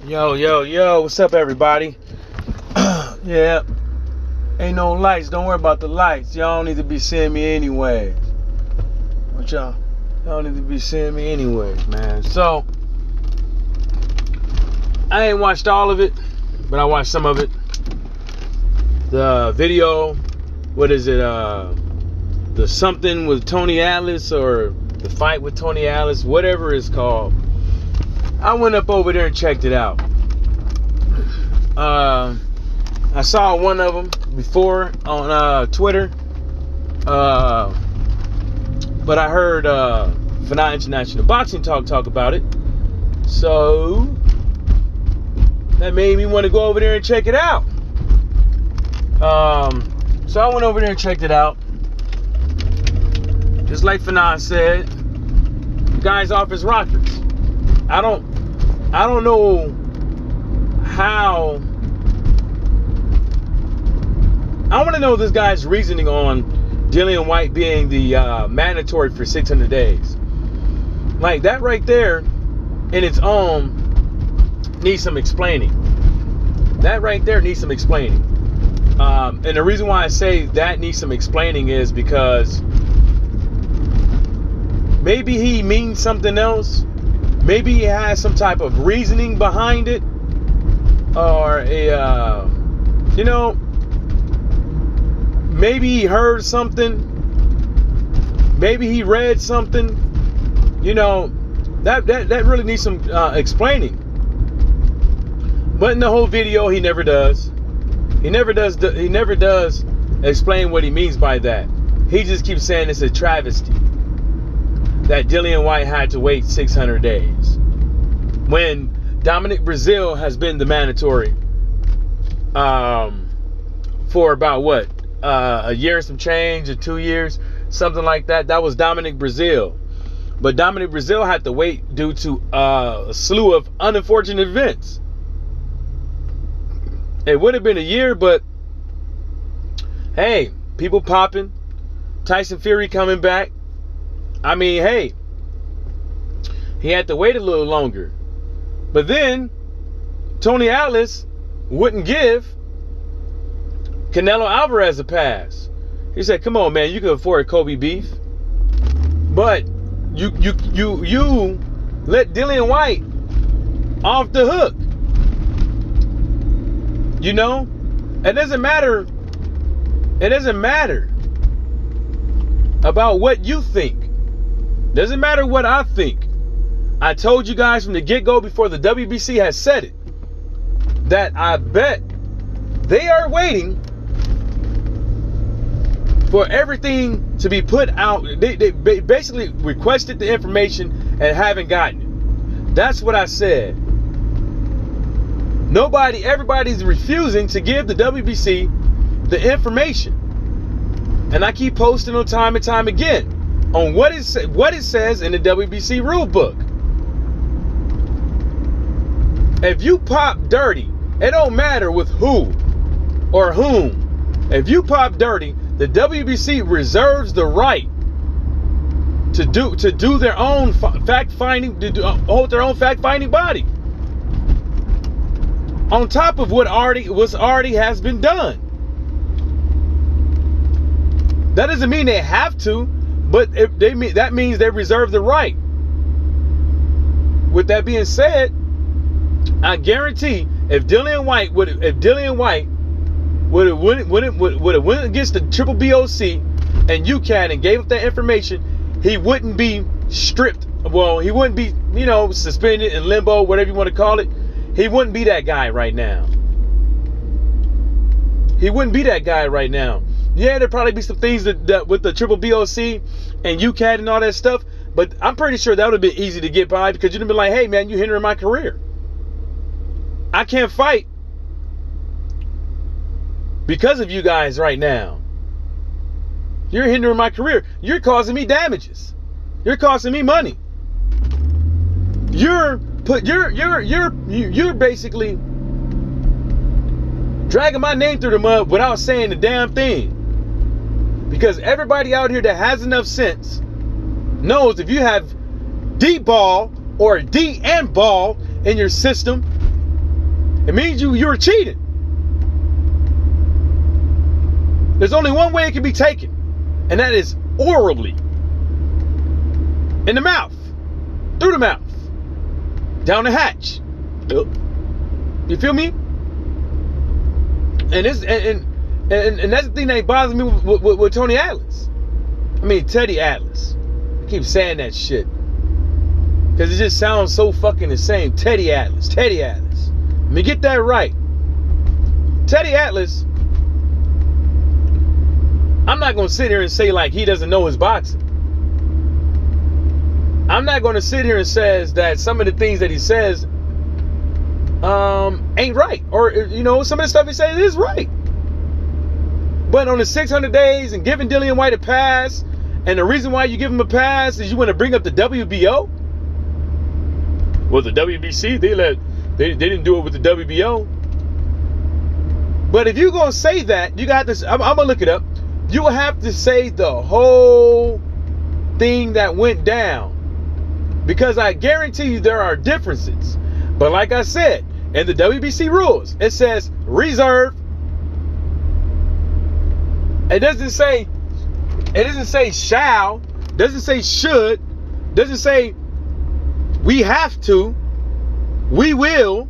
Yo, what's up, everybody? Yeah, ain't no lights. Don't worry about the lights. Y'all don't need to be seeing me anyways. What y'all need to be seeing me anyways, man. So, I ain't watched all of it, but I watched some of it. The video, what is it? The something with Tony Atlas, or the fight with Tony Atlas, whatever it's called. I went up over there and checked it out. I saw one of them before on Twitter, but I heard Fanat International Boxing talk about it, so that made me want to go over there and check it out. So I went over there and checked it out. Just like Fanat said, the guy's off his rockers. I don't know how. I want to know this guy's reasoning on Dillian Whyte being the mandatory for 600 days. Like, that right there in its own needs some explaining. That right there needs some explaining. And the reason why I say that needs some explaining is because maybe he means something else. Maybe he has some type of reasoning behind it, or maybe he heard something, maybe he read something. That really needs some explaining. But in the whole video, he never does. He never does explain what he means by that. He just keeps saying it's a travesty that Dillian Whyte had to wait 600 days when Dominic Brazil has been the mandatory for about what, a year and some change, or 2 years, something like that. That was Dominic Brazil, but Dominic Brazil had to wait due to a slew of unfortunate events. It would have been a year, but hey, people popping, Tyson Fury coming back. I mean, hey, he had to wait a little longer. But then Tony Atlas wouldn't give Canelo Alvarez a pass. He said, "Come on, man, you can afford Kobe beef, but you let Dillian Whyte off the hook." It doesn't matter. It doesn't matter about what you think. Doesn't matter what I think. I told you guys from the get-go, before the WBC has said it, that I bet they are waiting for everything to be put out. They basically requested the information and haven't gotten it. That's what I said. Everybody's refusing to give the WBC the information. And I keep posting on time and time again on what it says in the WBC rule book. If you pop dirty, it don't matter with who or whom. If you pop dirty, the WBC reserves the right to do their own fact finding, hold their own fact finding body on top of what already has been done. That doesn't mean they have to, but that means they reserve the right. With that being said, I guarantee if Dillian Whyte would have went against the triple BOC and UCAD and gave up that information, he wouldn't be stripped. Well, he wouldn't be, suspended in limbo, whatever you want to call it. He wouldn't be that guy right now. He wouldn't be that guy right now. Yeah, there'd probably be some things that with the triple BOC and UCAD and all that stuff, but I'm pretty sure that would have been easy to get by, because you'd have been like, "Hey, man, you're hindering my career. I can't fight because of you guys right now. You're hindering my career. You're causing me damages. You're costing me money. You're basically dragging my name through the mud without saying the damn thing." Because everybody out here that has enough sense knows if you have D ball or D and ball in your system, It means you're cheating. There's only one way it can be taken, and that is orally. In the mouth. Through the mouth. Down the hatch. You feel me? And that's the thing that bothers me with Tony Atlas. I mean Teddy Atlas. I keep saying that shit. Because it just sounds so fucking the same. Teddy Atlas. Teddy Atlas. Let me get that right. Teddy Atlas, I'm not going to sit here and say like he doesn't know his boxing. I'm not going to sit here and say that some of the things that he says ain't right. Or, you know, some of the stuff he says is right. But on the 600 days and giving Dillian Whyte a pass, and the reason why you give him a pass is you want to bring up the WBO? Well, the WBC, they didn't do it with the WBO. But if you're going to say that, you got this, I'm going to look it up. You will have to say the whole thing that went down. Because I guarantee you there are differences. But like I said, in the WBC rules, it says reserve. It doesn't say shall, doesn't say should, doesn't say we have to, we will.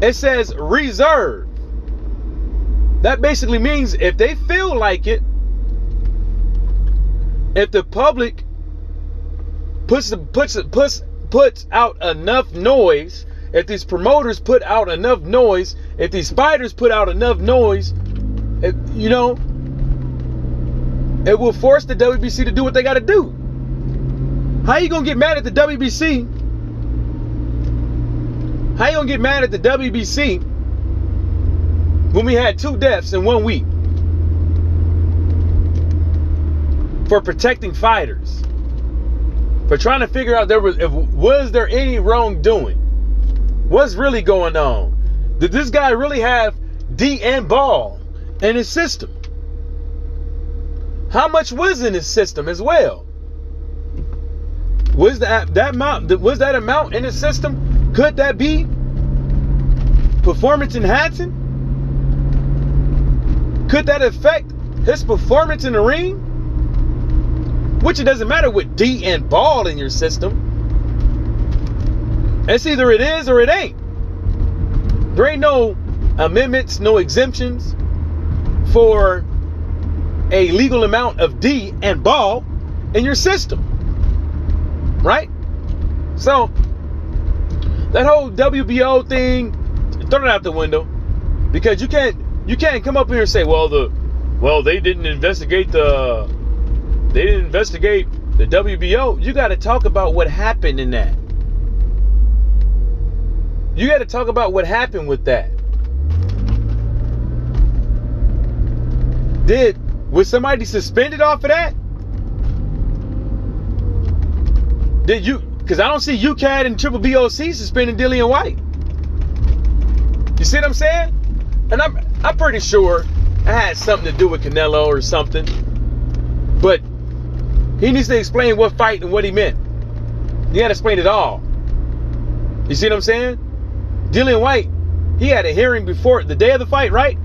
It says reserve. That basically means if they feel like it, if the public puts out enough noise, if these promoters put out enough noise, if these fighters put out enough noise, you know, it will force the WBC to do what they got to do. How you gonna get mad at the WBC? How you gonna get mad at the WBC when we had 2 deaths in 1 week for protecting fighters? For trying to figure out was there any wrongdoing? What's really going on? Did this guy really have D and ball in his system? How much was in his system as well? Was that amount in his system? Could that be performance enhancing? Could that affect his performance in the ring? Which it doesn't matter with D and ball in your system. It's either it is or it ain't. There ain't no amendments, no exemptions for a legal amount of D and ball in your system. Right? So that whole WBO thing, throw it out the window. Because you can't come up here and say, well they didn't investigate the WBO. You got to talk about what happened in that. You got to talk about what happened with that. Was somebody suspended off of that? Because I don't see UCAD and Triple BOC suspending Dillian Whyte. You see what I'm saying? And I'm pretty sure it had something to do with Canelo or something. But he needs to explain what fight and what he meant. You got to explain it all. You see what I'm saying? Dillian Whyte, he had a hearing before the day of the fight, right?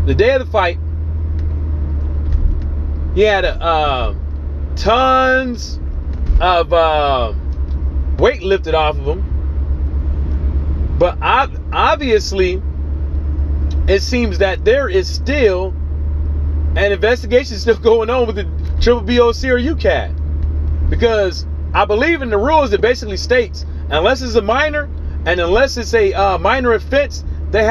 The day of the fight, he had tons of weight lifted off of him. But obviously, it seems that there is still an investigation still going on with the Triple BOC or UCAD. Because I believe in the rules that basically states, unless it's a minor and unless it's a minor offense, they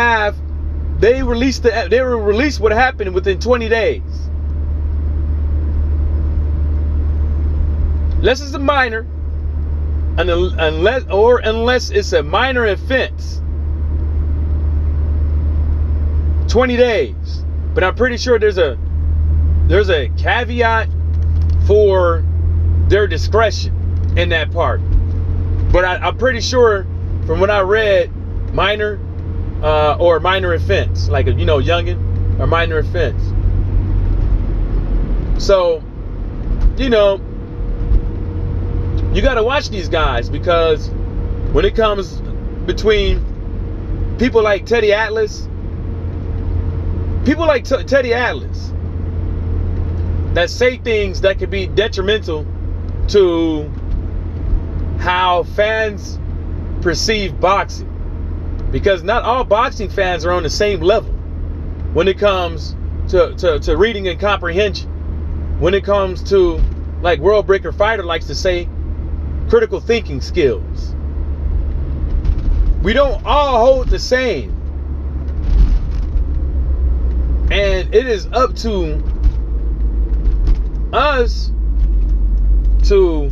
will release what happened within 20 days. Unless it's a minor, and unless it's a minor offense, 20 days. But I'm pretty sure there's a caveat for their discretion in that part. But I'm pretty sure from what I read, minor or minor offense, like a youngin or minor offense. So, you got to watch these guys, because when it comes between people like Teddy Atlast, Teddy Atlast, that say things that could be detrimental to how fans perceive boxing. Because not all boxing fans are on the same level when it comes to reading and comprehension. When it comes to, like World Breaker Fighter likes to say, critical thinking skills. We don't all hold the same. And it is up to us to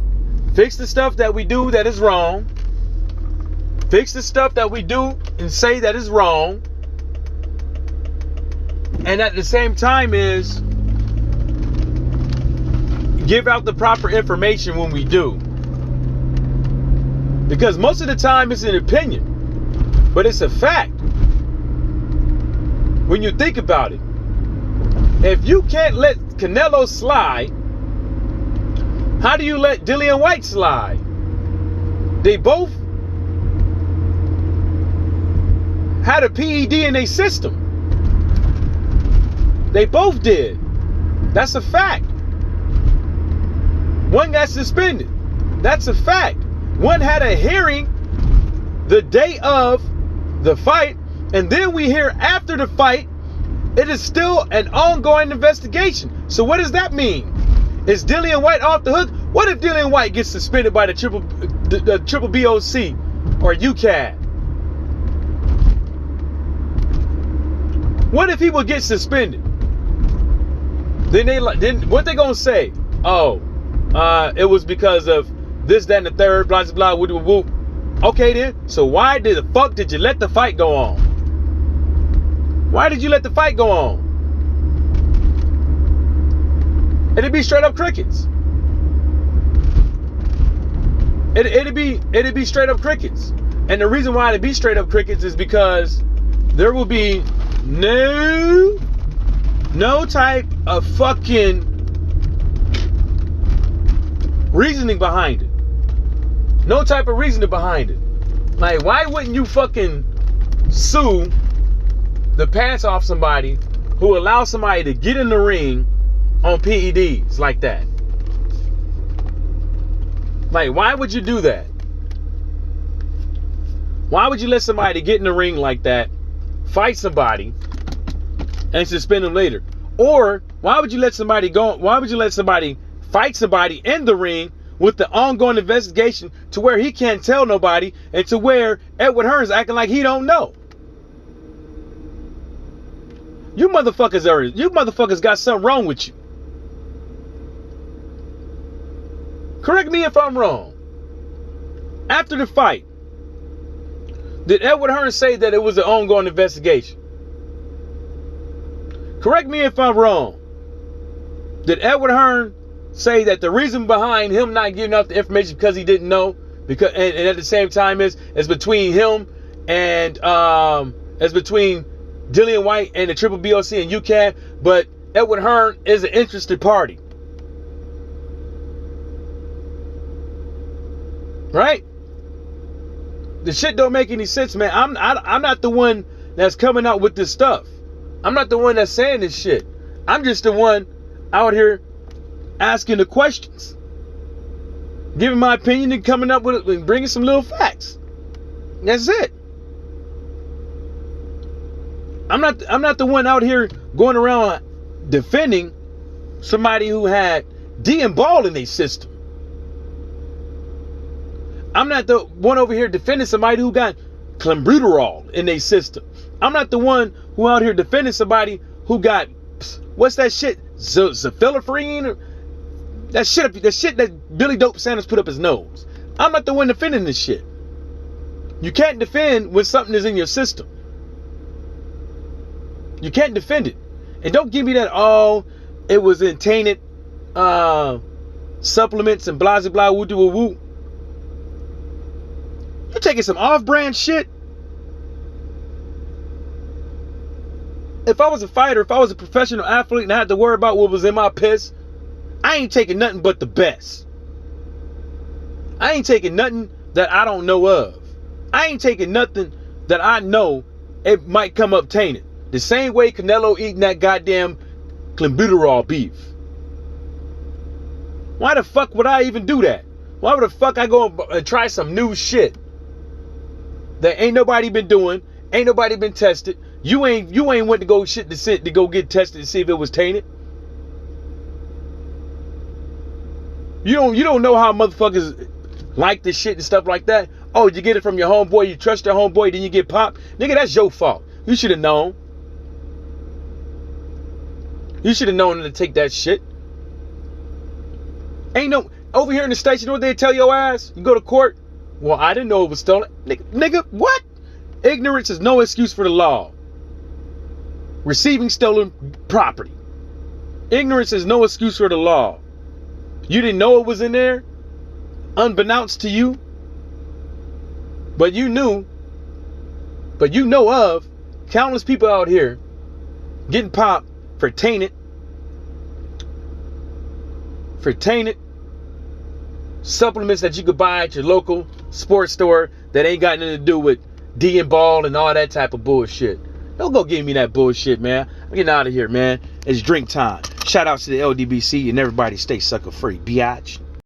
fix the stuff that we do that is wrong. Fix the stuff that we do and say that is wrong. And at the same time is give out the proper information when we do. Because most of the time it's an opinion, but it's a fact. When you think about it, if you can't let Canelo slide, how do you let Dillian Whytes slide? They both had a PED in their system. They both did. That's a fact. One got suspended. That's a fact. One had a hearing the day of the fight, and then we hear after the fight, it is still an ongoing investigation. So what does that mean? Is Dillian Whyte off the hook? What if Dillian Whyte gets suspended by the triple BOC or UCAD? What if he would get suspended? Then what they gonna say? Oh, it was because of this, that, and the third, blah, blah, blah, woo, woo. Okay then, so why the fuck did you let the fight go on? Why did you let the fight go on? It'd be straight up crickets. It'd be straight up crickets. And the reason why it'd be straight up crickets is because there will be no type of fucking reasoning behind it. No type of reasoning behind it. Like, why wouldn't you fucking sue the pants off somebody who allows somebody to get in the ring on PEDs like that? Like, why would you do that? Why would you let somebody get in the ring like that, fight somebody, and suspend them later? Or why would you let somebody go? Why would you let somebody fight somebody in the ring with the ongoing investigation to where he can't tell nobody, and to where Edward Hearn's acting like he don't know? You motherfuckers got something wrong with you. Correct me if I'm wrong. After the fight, did Edward Hearn say that it was an ongoing investigation? Correct me if I'm wrong. Did Edward Hearn say that the reason behind him not giving out the information because he didn't know, because and at the same time is between him and as between Dillian Whyte and the triple BOC and UCAD, but Edward Hearn is an interested party, right? The shit don't make any sense, man. I'm not the one that's coming out with this stuff. I'm not the one that's saying this shit. I'm just the one out here asking the questions, giving my opinion, and coming up with and bringing some little facts. That's it. I'm not the one out here going around defending somebody who had D and ball in their system. I'm not the one over here defending somebody who got clenbuterol in their system. I'm not the one who out here defending somebody who got, what's that shit, Zafilafrine? That shit that Billy Dope Sanders put up his nose. I'm not the one defending this shit. You can't defend when something is in your system. You can't defend it. And don't give me that, oh, it was in tainted supplements and blah, blah, blah, woo, woo, woo. You're taking some off-brand shit. If I was a fighter, if I was a professional athlete and I had to worry about what was in my piss, I ain't taking nothing but the best. I ain't taking nothing that I don't know of. I ain't taking nothing that I know it might come up tainted. The same way Canelo eating that goddamn clenbuterol beef. Why the fuck would I even do that? Why would the fuck I go and try some new shit that ain't nobody been doing, ain't nobody been tested? You ain't went to go shit to go get tested to see if it was tainted. You don't know how motherfuckers like this shit and stuff like that. Oh, you get it from your homeboy, you trust your homeboy, then you get popped. Nigga, that's your fault. You should have known. You should have known to take that shit. Ain't no, over here in the States, you know what they tell your ass? You go to court. Well, I didn't know it was stolen. Nigga, what? Ignorance is no excuse for the law. Receiving stolen property. Ignorance is no excuse for the law. You didn't know it was in there, unbeknownst to you. But you knew. But you know of countless people out here getting popped for tainted supplements that you could buy at your local sports store that ain't got nothing to do with D and ball and all that type of bullshit. Don't go give me that bullshit, man. I'm getting out of here, man. It's drink time. Shout out to the LDBC and everybody stay sucker free, biatch.